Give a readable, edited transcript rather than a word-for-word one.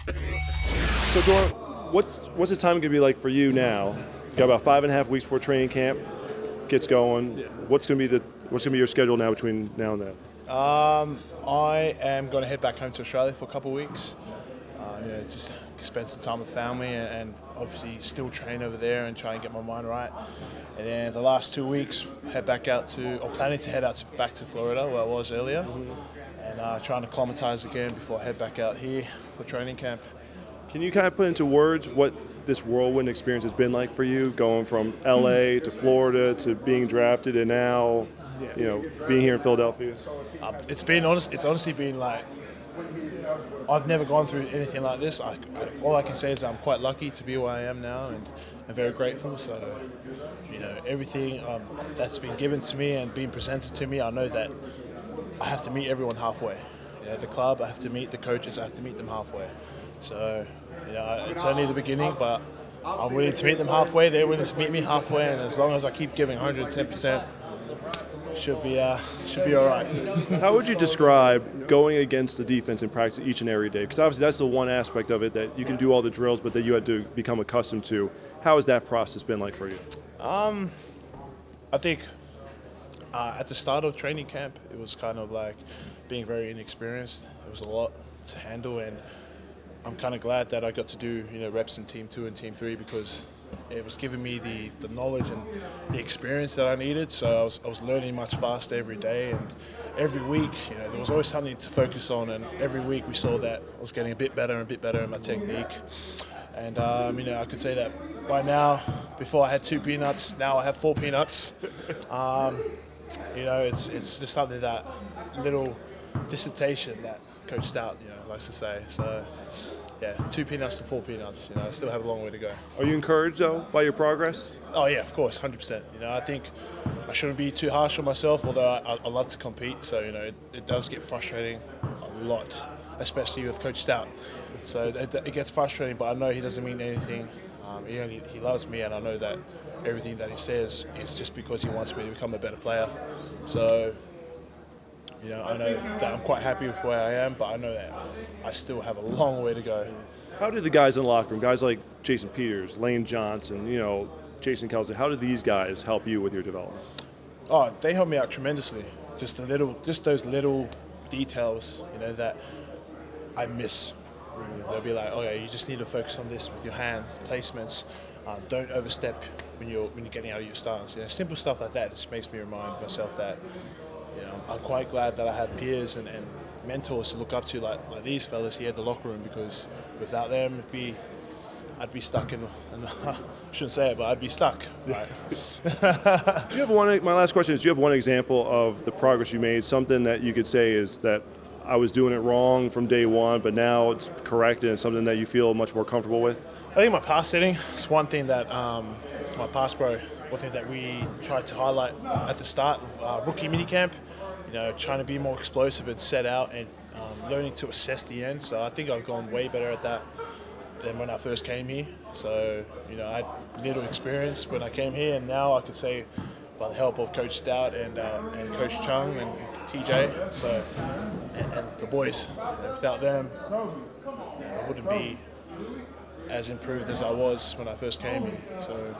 So, Jordan, what's the time going to be like for you now? You got about 5.5 weeks before training camp gets going. What's gonna be your schedule now between now and then? I am going to head back home to Australia for a couple of weeks. Just spend some time with family and obviously still train over there and try and get my mind right. And then the last 2 weeks, I'm planning to head back to Florida where I was earlier, and trying to acclimatise again before I head back out here for training camp. Can you kind of put into words what this whirlwind experience has been like for you, going from LA to Florida to being drafted and now, being here in Philadelphia? It's honestly been like, I've never gone through anything like this. All I can say is that I'm quite lucky to be where I am now, and I'm very grateful. So, everything that's been given to me and been presented to me, I know that I have to meet everyone halfway. The club, I have to meet the coaches, I have to meet them halfway. So, it's only the beginning, but I'm willing to meet them halfway. They're willing to meet me halfway, and as long as I keep giving 110%, should be all right. How would you describe going against the defense in practice each and every day? Because obviously that's the one aspect of it that you can do all the drills, but that you had to become accustomed to. How has that process been like for you? I think at the start of training camp, it was kind of like being very inexperienced. It was a lot to handle, and I'm kind of glad that I got to do reps in Team 2 and Team 3 because it was giving me the knowledge and the experience that I needed. So I was learning much faster every day, and every week there was always something to focus on, and every week we saw that I was getting a bit better and a bit better in my technique. And I could say that by now, before I had 2 peanuts, now I have 4 peanuts. It's just something, that little dissertation that Coach Stout likes to say. So yeah, 2 peanuts to 4 peanuts. I still have a long way to go. Are you encouraged though by your progress? Oh yeah, of course, 100%. I think I shouldn't be too harsh on myself, although I love to compete. So it does get frustrating a lot, especially with Coach Stout. So it gets frustrating, but I know he doesn't mean anything. He loves me, and I know that everything that he says is just because he wants me to become a better player. So I know that I'm quite happy with where I am, but I know that I still have a long way to go. How do the guys in the locker room, guys like Jason Peters, Lane Johnson, Jason Kelsey, how do these guys help you with your development? Oh, they help me out tremendously. Just those little details, that I miss. They'll be like, okay, you just need to focus on this with your hands, placements. Don't overstep when you're getting out of your stance. Simple stuff like that just makes me remind myself that I'm quite glad that I have peers and mentors to look up to, like these fellas here in the locker room, because without them, I'd be stuck I shouldn't say it, but I'd be stuck. Right. Do you have my last question is, do you have one example of the progress you made, something that you could say is that I was doing it wrong from day one, but now it's corrected and something that you feel much more comfortable with? I think my pass setting is one thing that my pass pro, one thing that we tried to highlight at the start of rookie minicamp. Trying to be more explosive and set out, and learning to assess the end. So I think I've gone way better at that than when I first came here. So I had little experience when I came here, and now I could say, by the help of Coach Stout and Coach Chung and TJ, so and the boys, without them, I wouldn't be as improved as I was when I first came here. So.